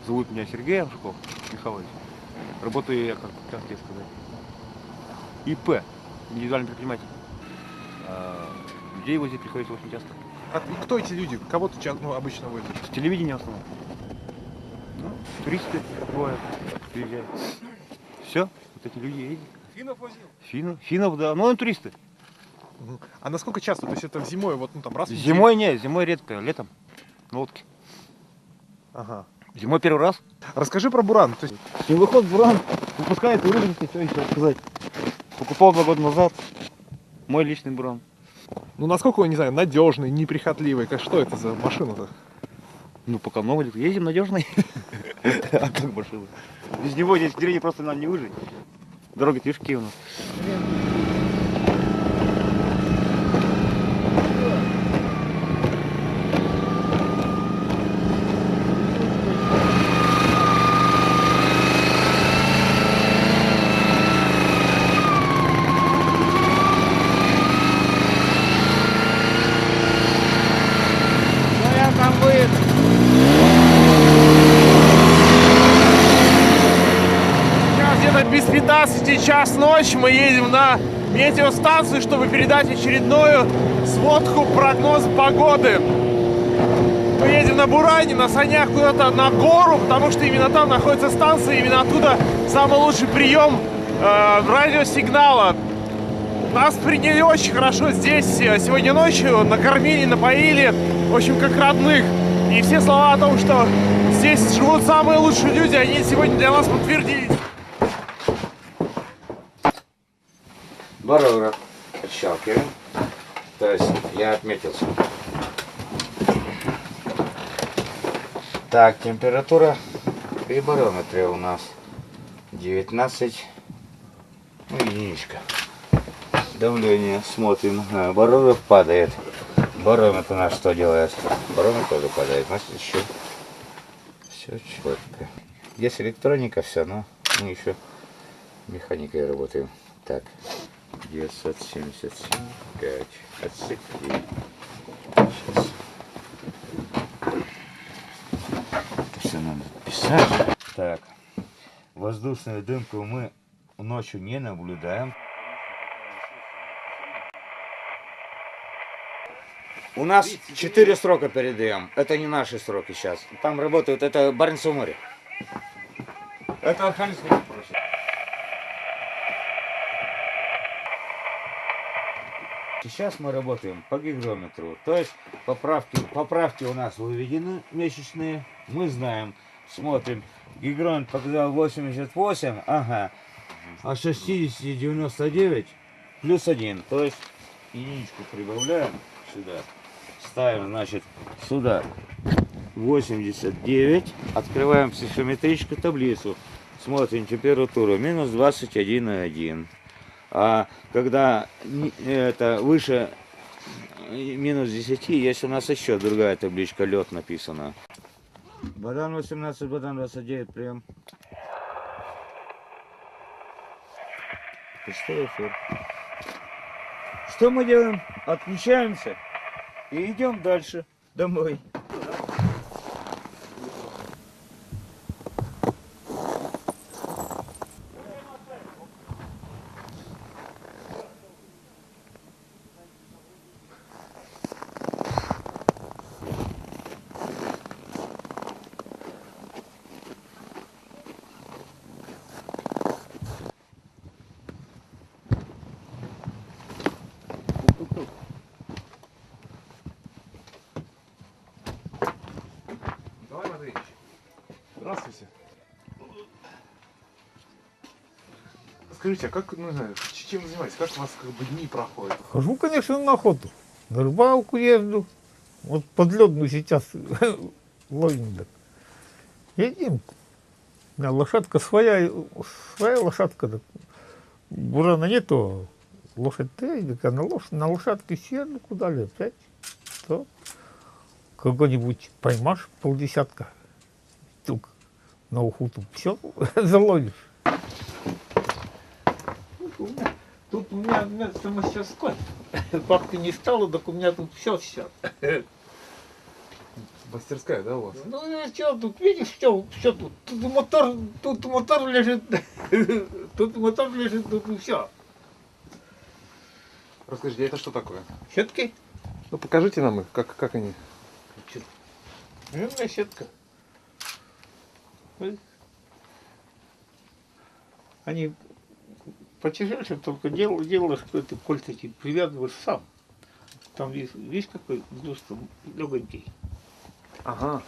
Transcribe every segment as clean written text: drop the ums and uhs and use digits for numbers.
Зовут меня Сергей Амшуков Михайлович. Работаю я, как тебе сказать, ИП, индивидуальный предприниматель. Людей возить приходится очень часто. А кто эти люди? Кого ты обычно возишь? С телевидения в основном. Ну, туристы бывают, приезжают. Все, вот эти люди едут. Финнов возил? Финнов, да. Ну, они туристы. А насколько часто? То есть это зимой, вот ну там раз в неделю? Зимой нет, зимой редко, летом на лодке. Ага. Зимой первый раз. Расскажи про буран. То есть... Снегоход буран выпускает уровень, все еще сказать. Покупал 2 года назад. Мой личный буран. Ну насколько он, не знаю, надежный, неприхотливый? Что это за машина-то? Ну, пока много лет ездим надежный. А как машина? Без него здесь в деревне просто нам не выжить. Дороги тяжкие у нас. Сейчас где-то без 15 час ночи мы едем на метеостанцию, чтобы передать очередную сводку прогноза погоды. Мы едем на буране, на санях куда-то на гору, потому что именно там находится станция, именно оттуда самый лучший прием радиосигнала. Нас приняли очень хорошо здесь сегодня ночью, накормили, напоили, в общем, как родных. И все слова о том, что здесь живут самые лучшие люди, они сегодня для нас подтвердились. Барометр отщелкиваем, то есть я отметился. Так, температура при барометре у нас 19, ну, единичка. Давление смотрим, барометр падает. Барометр у нас что делает? Барометр тоже падает, значит еще все четко. Здесь электроника все, но мы еще механикой работаем. Так, 977, 5, отсекли. Сейчас. Это все надо писать. Так, воздушную дымку мы ночью не наблюдаем. У нас 4 срока передаем. Это не наши сроки сейчас. Там работают, это Баренцево море. Это Архангельское море. Сейчас мы работаем по гигрометру. То есть поправки у нас выведены месячные. Мы знаем, смотрим. Гигрометр показал 88, ага. А 60 99 плюс 1. То есть единичку прибавляем сюда. Ставим, значит, сюда 89. Открываем психометрическую таблицу. Смотрим температуру минус 21,1. А когда это выше минус 10, есть у нас еще другая табличка, лед написано. Бадан 18, Бадан 29, прием. Пустой эфир. Что мы делаем? Отключаемся и идем дальше, домой. Николай Матвеевич, здравствуйте. Скажите, а как, ну, не знаю, чем вы занимаетесь? Как у вас как бы дни проходят? Хожу, конечно, на охоту. На рыбалку езжу. Вот подледную сейчас ловим. Так. Едем. У меня лошадка своя лошадка. Так. Бурана нету. Лошадь ты, а на лошадке седу куда ли опять. То кого-нибудь поймашь полдесятка штук на уху, все заловишь. Тут у меня вместо мастерской. Бабки не стало, так у меня тут все. Мастерская, да, у вас? Ну и что, тут видишь, что тут? Тут мотор лежит, тут мотор лежит, тут все. Расскажите, это что такое? Щетки? Ну покажите нам их, как они. Жирная щетка. Они потяжелее, только делаешь, что ты кольца эти привязываешь сам. Там видишь какой гнуз там легонький. Ага.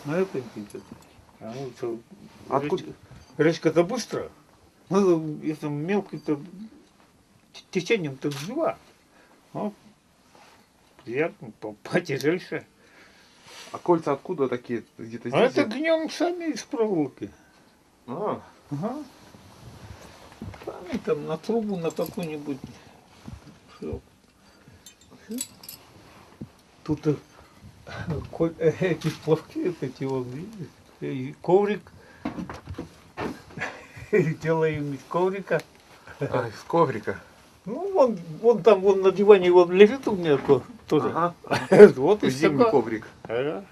Ну это а ну что, Откуда? гречка-то быстро. Ну, если мелкий-то течением-то взяла. Ну, приятно, потяжельше. А кольца откуда такие? Где-то А здесь? это гнем сами из проволоки. А, Ага. Сами там на трубу, на какую-нибудь. Всё. Тут эти плавки, эти вот, видишь, и коврик. Делаем из коврика. из коврика. Ну, вон там, вон на диване вот лежит у меня тоже. Ага. Вот и Зимний такое. коврик. Ага.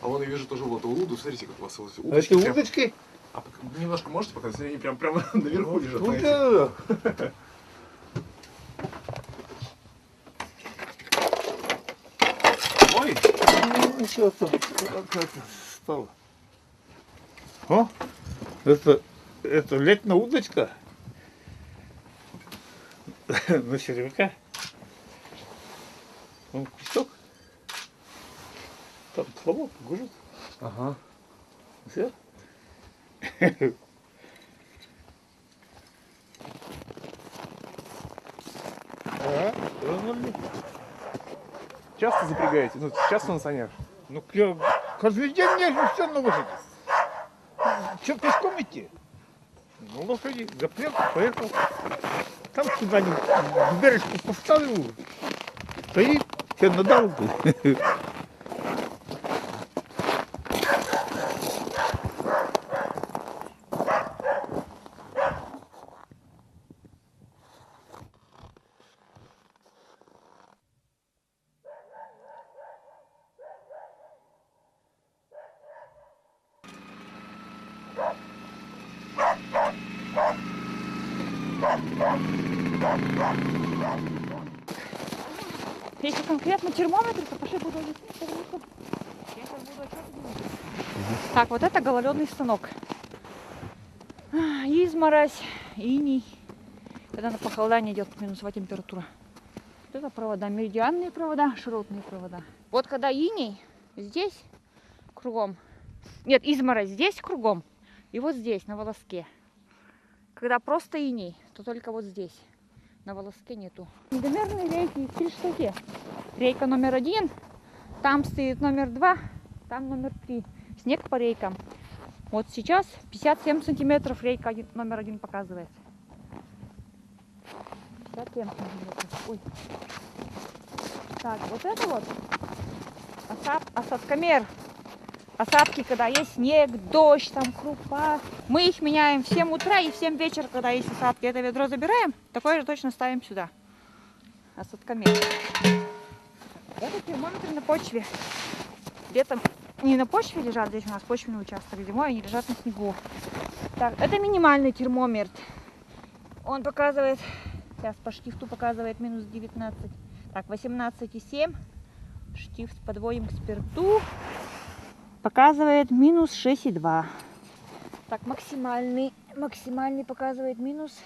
А вон я вижу тоже вот улуду. Смотрите, как у вас вот Эти прям- удочки. А немножко можете показать? Они прям наверху лежат. Ну, знаете. да. Ой, Ну, что там какая-то стало. О, это летняя удочка. На червяка. Вон кусок. Там плавок гужит. ага. Все. Часто запрягаете? Ну, часто на санях? Ну, я каждый день езжу все на лошади. Что, пешком идти? На лошади, запряг, поехал. Там куда-нибудь в бережку поставил, стоит, тебе надал. Если конкретно термометр, то пошли буду объяснять, потому что я сейчас буду отчеты делать. Так, вот это гололедный станок. Изморозь, иней. Когда на похолодание идет минусовая температура. Вот это провода, меридианные провода, широтные провода. Вот когда иней здесь кругом, нет, изморозь здесь кругом, и вот здесь на волоске. Когда просто иней, то только вот здесь. На волоске нету. Недомерные рейки 3 штуки. Рейка номер 1, там стоит номер 2, там номер 3. Снег по рейкам. Вот сейчас 57 сантиметров рейка номер 1 показывает. 57 сантиметров. Ой. Так, вот это вот осадкомер. Осадки, когда есть снег, дождь, там крупа. Мы их меняем в 7 утра и в 7 вечера, когда есть осадки. Это ведро забираем, такое же точно ставим сюда. Осадкомер. Это термометры на почве. Летом не на почве лежат, здесь у нас почвенный участок, зимой они лежат на снегу. Так, это минимальный термометр. Он показывает, сейчас по штифту показывает минус 19. Так, 18,7. Штифт подводим к спирту. Показывает минус 6,2. Так, максимальный показывает минус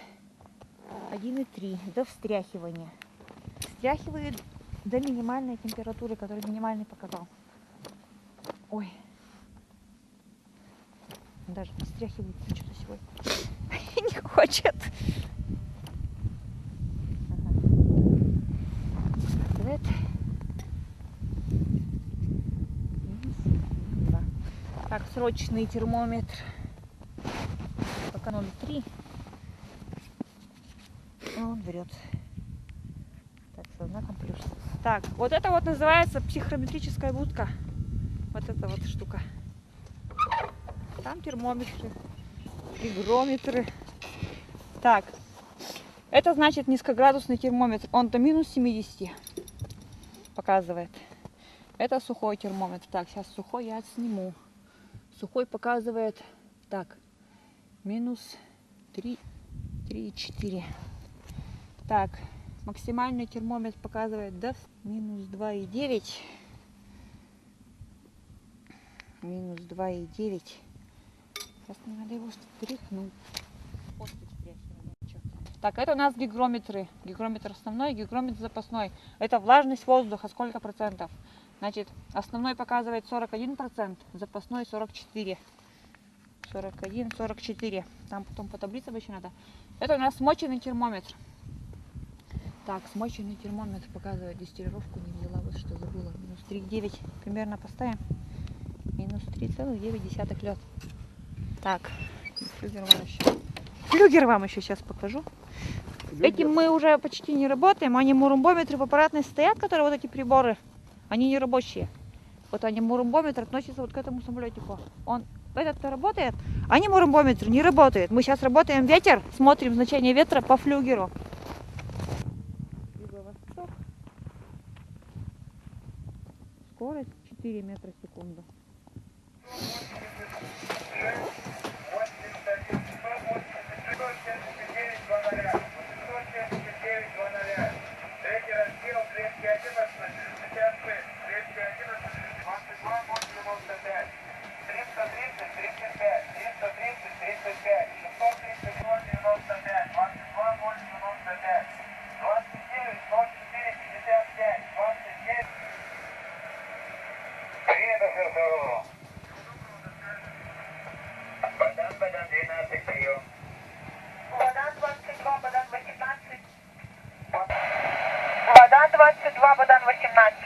1,3 до встряхивания. Встряхивает до минимальной температуры, которую минимальный показал. Ой. Даже не встряхивает что-то сегодня. Не хочет. Показывает. Так, срочный термометр. Пока 0,3. Он берет. Так, со знаком плюс. Так, вот это вот называется психрометрическая будка. Вот эта вот штука. Там термометры, гигрометры. Так, это значит низкоградусный термометр. Он до минус 70 показывает. Это сухой термометр. Так, сейчас сухой я сниму. Сухой показывает, так, минус 3,4. Так, максимальный термометр показывает до минус 2,9. Минус 2,9. Сейчас мне надо его стряхнуть. Так, это у нас гигрометры. Гигрометр основной, гигрометр запасной. Это влажность воздуха, сколько процентов? Значит, основной показывает 41%, запасной 44%. 41, 44. Там потом по таблице еще надо. Это у нас смоченный термометр. Так, смоченный термометр показывает, дистиллировку не взяла, вот что забыла. Минус 3,9 примерно поставим. Минус 3,9 лед. Так, флюгер вам еще сейчас покажу. Этим мы уже почти не работаем. Они мурумбометры в аппаратной стоят, которые вот эти приборы. Они не рабочие. Вот они, мурумбометр относится вот к этому самолетику. Он этот-то работает, а не мурумбометр не работает. Мы сейчас работаем ветер, смотрим значение ветра по флюгеру. Юго-восток. Скорость 4 метра в секунду. Вода 22, Богдан 18.